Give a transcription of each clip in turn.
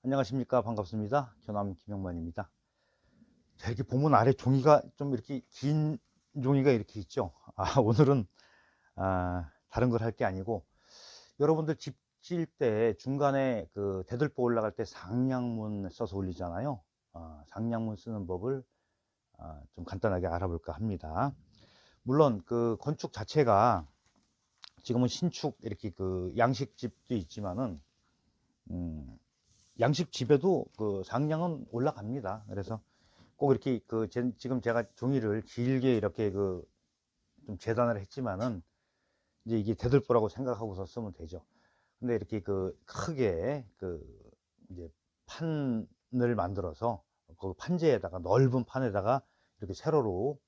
안녕하십니까. 반갑습니다. 교남 김영만입니다. 자, 이렇게 보면 아래 종이가 좀 이렇게 긴 종이가 이렇게 있죠. 오늘은 다른 걸 할 게 아니고, 여러분들 집 지을 때 중간에 그 대들보 올라갈 때 상량문 써서 올리잖아요. 상량문 쓰는 법을 좀 간단하게 알아볼까 합니다. 물론 그 건축 자체가 지금은 신축 이렇게 그 양식집도 있지만은 양식집에도 그 상량은 올라갑니다. 그래서 꼭 이렇게 지금 제가 종이를 길게 이렇게 좀 재단을 했지만은 이제 이게 대들보라고 생각하고서 쓰면 되죠. 근데 이렇게 크게 이제 판을 만들어서 그 판재에다가 넓은 판에다가 이렇게 세로로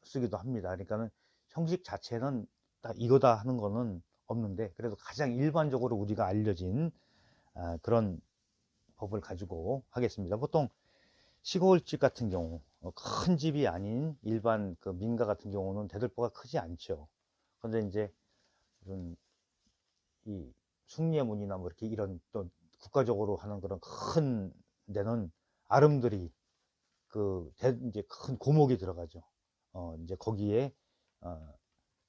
쓰기도 합니다. 그러니까는 형식 자체는 딱 이거다 하는 거는 없는데, 그래도 가장 일반적으로 우리가 알려진 그런 법을 가지고 하겠습니다. 보통 시골집 같은 경우, 큰 집이 아닌 일반 그 민가 같은 경우는 대들보가 크지 않죠. 근데 이제 이런 이 숭례문이나 뭐 이렇게 이런 또 국가적으로 하는 그런 큰 데는 아름드리 이제 큰 고목이 들어가죠. 이제 거기에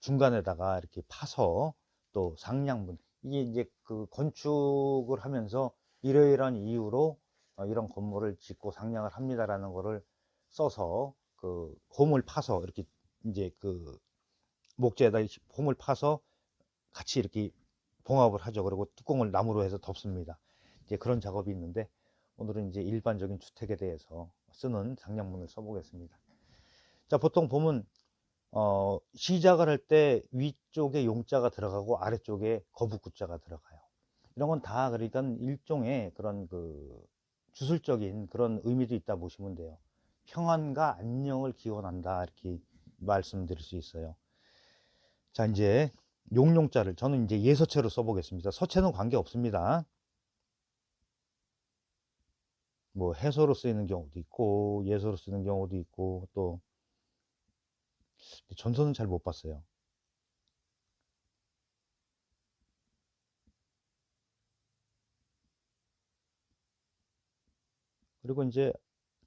중간에다가 이렇게 파서 또 상량문, 이게 이제 그 건축을 하면서 이러이러한 이유로 이런 건물을 짓고 상량을 합니다라는 거를 써서 그 홈을 파서 이렇게 이제 그 목재에다 홈을 파서 같이 이렇게 봉합을 하죠. 그리고 뚜껑을 나무로 해서 덮습니다. 이제 그런 작업이 있는데, 오늘은 이제 일반적인 주택에 대해서 쓰는 상량문을 써보겠습니다. 자, 보통 보면 시작을 할 때 위쪽에 용자가 들어가고 아래쪽에 거북구자가 들어가요. 이런 건 다 그러니까 일종의 그런 주술적인 그런 의미도 있다 보시면 돼요. 평안과 안녕을 기원한다, 이렇게 말씀드릴 수 있어요. 자, 이제 용자를 저는 이제 예서체로 써보겠습니다. 서체는 관계 없습니다. 뭐 해서로 쓰이는 경우도 있고 예서로 쓰는 경우도 있고, 또 전서는 잘 못 봤어요. 그리고 이제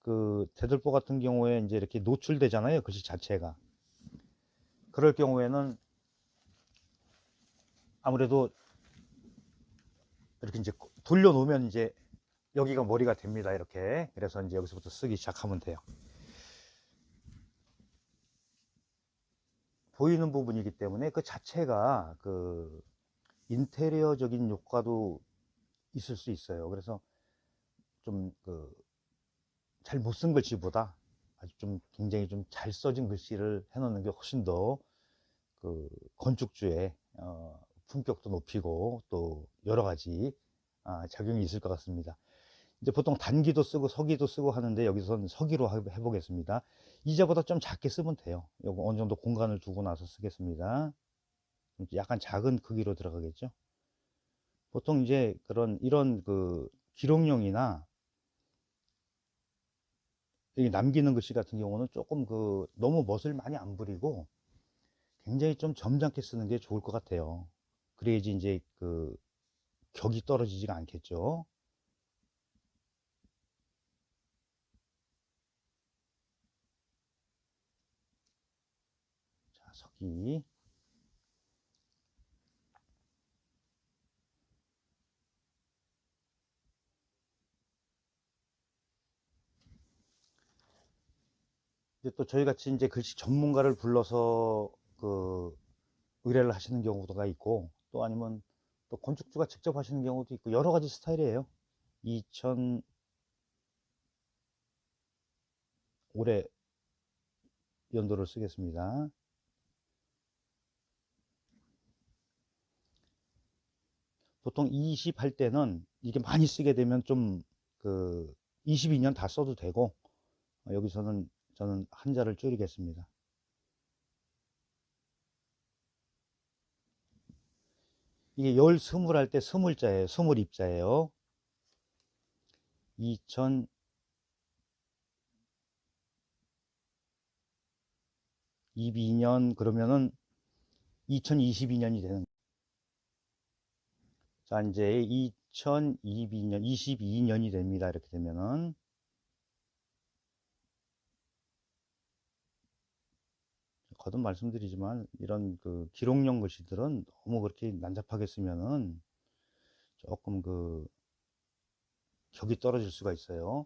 그 대들보 같은 경우에 이제 이렇게 노출되잖아요, 글씨 자체가. 그럴 경우에는 아무래도 이렇게 이제 돌려놓으면 이제 여기가 머리가 됩니다, 이렇게. 그래서 이제 여기서부터 쓰기 시작하면 돼요. 보이는 부분이기 때문에 그 자체가 그 인테리어적인 효과도 있을 수 있어요. 그래서 좀 잘 못 쓴 글씨보다 아주 좀 굉장히 좀 잘 써진 글씨를 해놓는 게 훨씬 더 건축주의 품격도 높이고 또 여러 가지 작용이 있을 것 같습니다. 이제 보통 단기도 쓰고 서기도 쓰고 하는데, 여기서는 서기로 해보겠습니다. 이제보다 좀 작게 쓰면 돼요. 요거 어느 정도 공간을 두고 나서 쓰겠습니다. 약간 작은 크기로 들어가겠죠. 보통 이제 이런 기록용이나 남기는 글씨 같은 경우는 조금 너무 멋을 많이 안 부리고 굉장히 좀 점잖게 쓰는 게 좋을 것 같아요. 그래야지 이제 격이 떨어지지가 않겠죠. 자, 서기. 이제 또 저희 같이 이제 글씨 전문가를 불러서 의뢰를 하시는 경우가 있고, 또 아니면 또 건축주가 직접 하시는 경우도 있고, 여러 가지 스타일이에요. 2000 올해 연도를 쓰겠습니다. 보통 20 할 때는 이게 많이 쓰게 되면 좀 22년 다 써도 되고, 여기서는 저는 한자를 줄이겠습니다. 이게 열 스물 할 때 스물자예요. 스물 입자예요. 2022년 그러면은 2022년이 되는. 자, 이제 2022년, 22년이 됩니다. 이렇게 되면은. 거듭 말씀드리지만, 이런 그 기록용 글씨들은 너무 그렇게 난잡하게 쓰면은 조금 그 격이 떨어질 수가 있어요.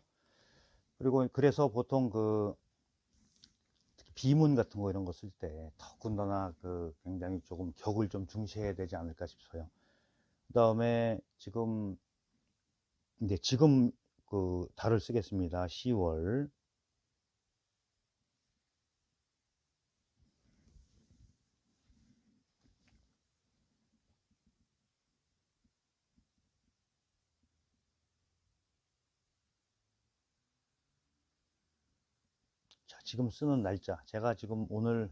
그리고 그래서 보통 그 특히 비문 같은 거 이런 거 쓸 때 더군다나 그 굉장히 조금 격을 좀 중시해야 되지 않을까 싶어요. 그 다음에 지금 그 달을 쓰겠습니다. 10월. 자, 지금 쓰는 날짜. 제가 지금 오늘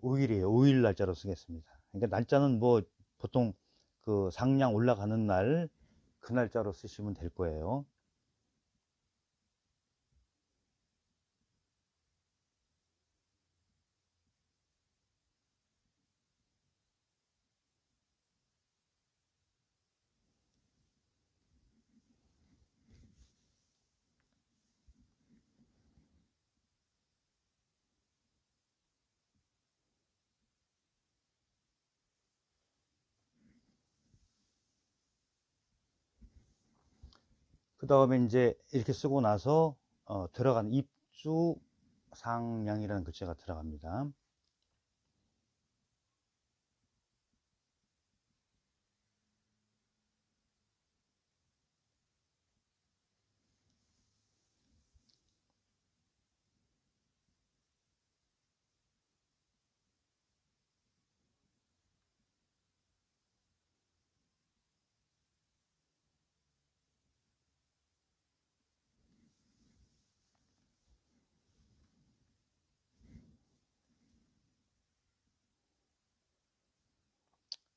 5일이에요. 5일 날짜로 쓰겠습니다. 그러니까 날짜는 뭐 보통 그 상량 올라가는 날 그 날짜로 쓰시면 될 거예요. 그 다음에 이제 이렇게 쓰고 나서 들어간 입주 상량이라는 글자가 들어갑니다.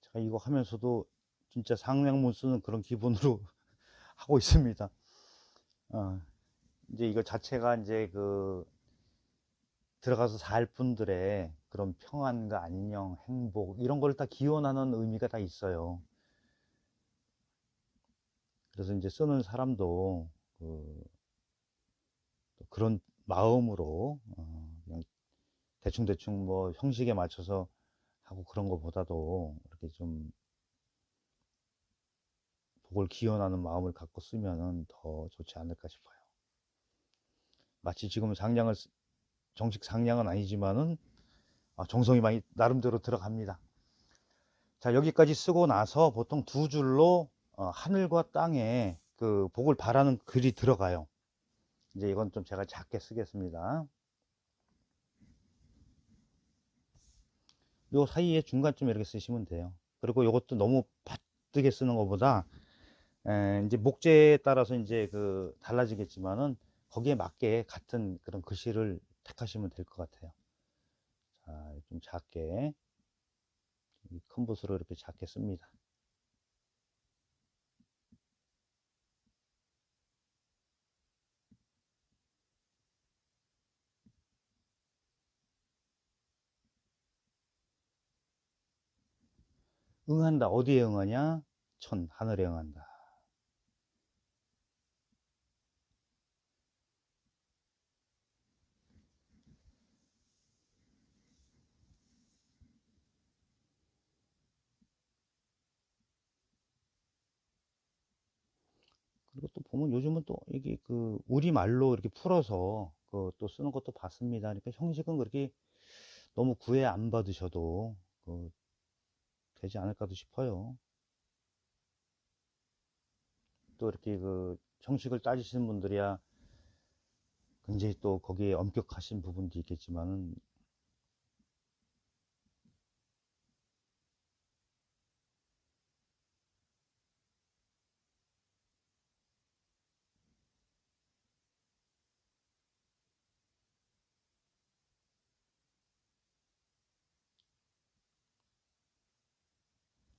제가 이거 하면서도 진짜 상량문 쓰는 그런 기분으로 하고 있습니다. 어, 이제 이거 자체가 이제 그 들어가서 살 분들의 그런 평안과 안녕, 행복 이런 걸 다 기원하는 의미가 다 있어요. 그래서 이제 쓰는 사람도 그런 마음으로 그냥 대충대충 뭐 형식에 맞춰서 하고 그런 것보다도 이렇게 좀 복을 기원하는 마음을 갖고 쓰면은 더 좋지 않을까 싶어요. 마치 지금 정식 상량은 아니지만은 정성이 많이 나름대로 들어갑니다. 자, 여기까지 쓰고 나서 보통 두 줄로 하늘과 땅에 그 복을 바라는 글이 들어가요. 이제 이건 좀 제가 작게 쓰겠습니다. 요 사이에 중간쯤 이렇게 쓰시면 돼요. 그리고 이것도 너무 바쁘게 쓰는 것보다 이제 목재에 따라서 이제 그 달라지겠지만은 거기에 맞게 같은 그런 글씨를 택하시면 될 것 같아요. 자, 좀 작게 큰 붓으로 이렇게 작게 씁니다. 응한다. 어디에 응하냐? 하늘에 응한다. 그리고 또 보면 요즘은 또 이게 그 우리말로 이렇게 풀어서 그 또 쓰는 것도 봤습니다. 그러니까 형식은 그렇게 너무 구애 안 받으셔도 그 되지 않을까도 싶어요. 또 이렇게 그 형식을 따지시는 분들이야 굉장히 또 거기에 엄격하신 부분도 있겠지만은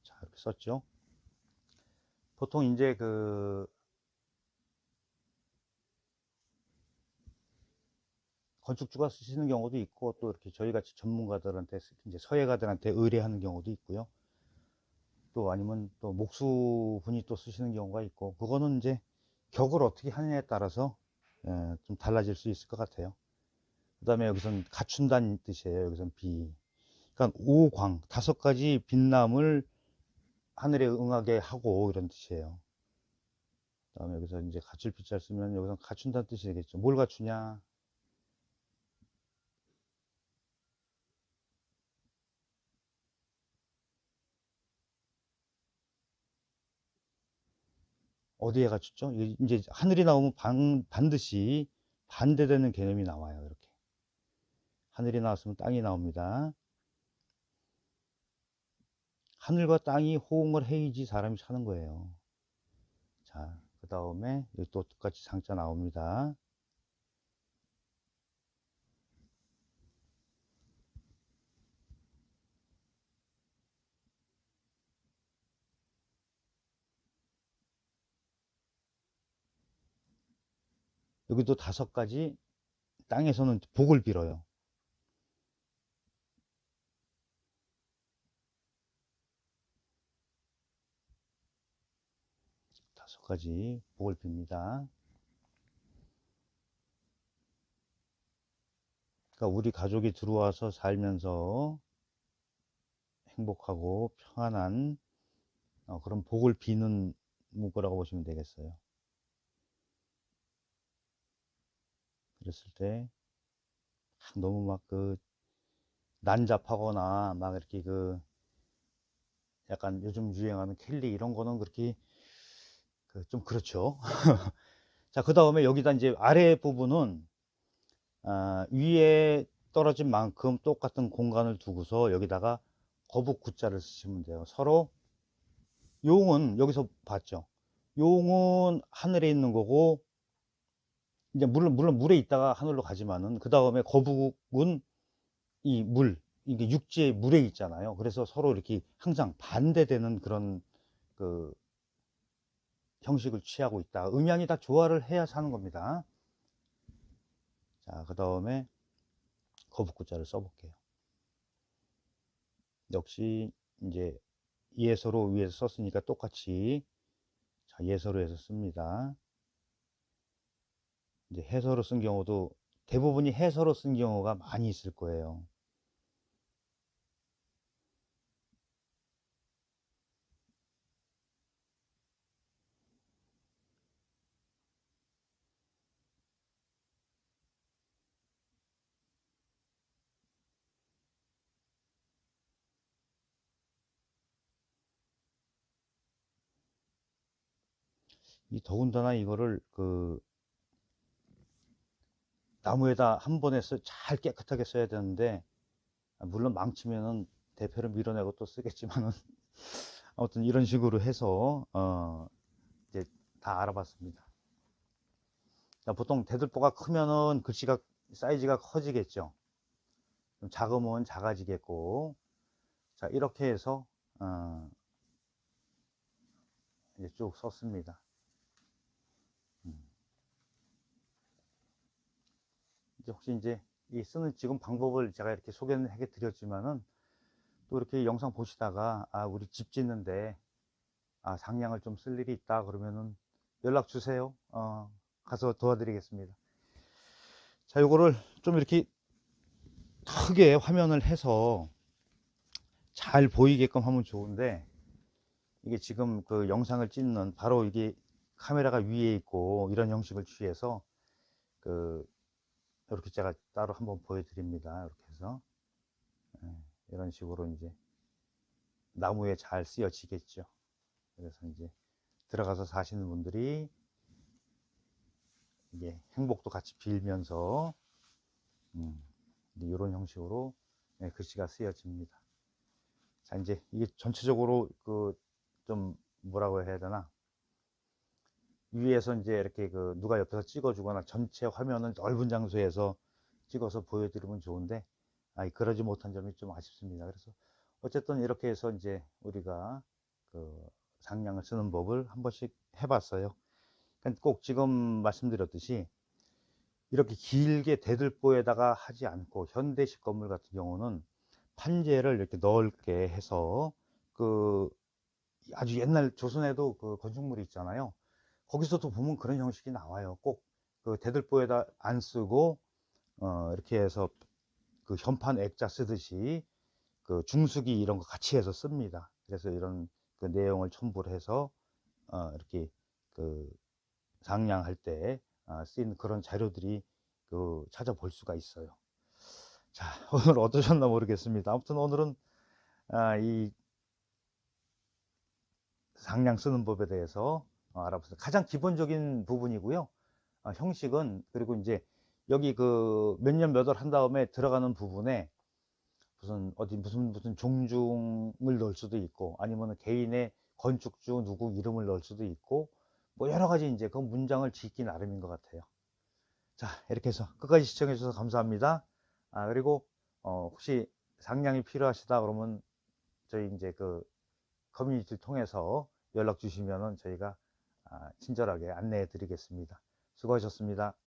자, 이렇게 썼죠. 보통 이제 그 건축주가 쓰시는 경우도 있고 또 이렇게 저희 같이 전문가들한테 이제 서예가들한테 의뢰하는 경우도 있고요. 또 아니면 또 목수분이 또 쓰시는 경우가 있고, 그거는 이제 격을 어떻게 하느냐에 따라서 좀 달라질 수 있을 것 같아요. 그 다음에 여기선 갖춘다는 뜻이에요. 여기선 비. 그러니까 오광, 5가지 빛남을 하늘에 응하게 하고, 이런 뜻이에요. 그 다음에 여기서 이제 갖출 빛잘 쓰면 여기서 갖춘다는 뜻이 되겠죠. 뭘 갖추냐? 어디에 갖췄죠? 이제 하늘이 나오면 반드시 반대되는 개념이 나와요. 이렇게. 하늘이 나왔으면 땅이 나옵니다. 하늘과 땅이 호응을 해야지 사람이 사는 거예요. 자, 그 다음에 여기 또 똑같이 상자 나옵니다. 여기도 5가지 땅에서는 복을 빌어요. 5가지 복을 빕니다. 그러니까 우리 가족이 들어와서 살면서 행복하고 평안한 그런 복을 비는 문구라고 보시면 되겠어요. 그랬을 때 너무 막 난잡하거나 막 이렇게 약간 요즘 유행하는 켈리 이런 거는 그렇게 좀 그렇죠. 자, 그 다음에 여기다 이제 아래 부분은 위에 떨어진 만큼 똑같은 공간을 두고서 여기다가 거북 구자를 쓰시면 돼요. 서로 용은 여기서 봤죠. 용은 하늘에 있는 거고, 이제 물론 물에 있다가 하늘로 가지만은, 그 다음에 거북은 이게 육지의 물에 있잖아요. 그래서 서로 이렇게 항상 반대되는 그런 그 형식을 취하고 있다. 음양이 다 조화를 해야 사는 겁니다. 자, 그 다음에 거북구자를 써볼게요. 역시 이제 예서로 위에서 썼으니까 똑같이 자, 예서로해서 씁니다. 이제 해서로 쓴 경우도 대부분이 해서로 쓴 경우가 많이 있을 거예요. 더군다나 이거를 나무에다 한 번에 잘 깨끗하게 써야 되는데, 물론 망치면은 대표를 밀어내고 또 쓰겠지만은 아무튼 이런 식으로 해서 이제 다 알아봤습니다. 자, 보통 대들보가 크면은 글씨가 사이즈가 커지겠죠. 좀 작으면 작아지겠고, 자, 이렇게 해서 이제 쭉 썼습니다. 이제 혹시 이제 이 쓰는 지금 방법을 제가 이렇게 소개는 해 드렸지만은, 또 이렇게 영상 보시다가 우리 집 짓는데 상량을 좀 쓸 일이 있다 그러면은 연락 주세요. 가서 도와드리겠습니다. 자, 요거를 좀 이렇게 크게 화면을 해서 잘 보이게끔 하면 좋은데, 이게 지금 그 영상을 찍는 바로 이게 카메라가 위에 있고 이런 형식을 취해서 이렇게 제가 따로 한번 보여드립니다. 이렇게 해서 이런 식으로 이제 나무에 잘 쓰여지겠죠. 그래서 이제 들어가서 사시는 분들이 이게 행복도 같이 빌면서 이런 형식으로 글씨가 쓰여집니다. 자, 이제 이게 전체적으로 좀 뭐라고 해야 되나, 위에서 이제 이렇게 누가 옆에서 찍어주거나 전체 화면을 넓은 장소에서 찍어서 보여드리면 좋은데, 그러지 못한 점이 좀 아쉽습니다. 그래서 어쨌든 이렇게 해서 이제 우리가 상량을 쓰는 법을 한 번씩 해봤어요. 그러니까 꼭 지금 말씀드렸듯이 이렇게 길게 대들보에다가 하지 않고, 현대식 건물 같은 경우는 판재를 이렇게 넓게 해서 아주 옛날 조선에도 그 건축물이 있잖아요. 거기서도 보면 그런 형식이 나와요. 꼭 그 대들보에다 안 쓰고 이렇게 해서 그 현판 액자 쓰듯이 그 중수기 이런 거 같이 해서 씁니다. 그래서 이런 그 내용을 첨부를 해서 이렇게 그 상량할 때 쓰인 그런 자료들이 그 찾아볼 수가 있어요. 자, 오늘 어떠셨나 모르겠습니다. 아무튼 오늘은 이 상량 쓰는 법에 대해서 알아봤습니다. 가장 기본적인 부분이고요. 형식은, 그리고 이제 여기 그 몇 년 몇 월 한 다음에 들어가는 부분에 무슨 어디 무슨 종중을 넣을 수도 있고, 아니면 개인의 건축주 누구 이름을 넣을 수도 있고, 뭐 여러 가지 이제 그 문장을 짓기 나름인 것 같아요. 자, 이렇게 해서 끝까지 시청해 주셔서 감사합니다. 그리고 혹시 상량이 필요하시다 그러면 저희 이제 그 커뮤니티를 통해서 연락 주시면은 저희가 친절하게 안내해 드리겠습니다. 수고하셨습니다.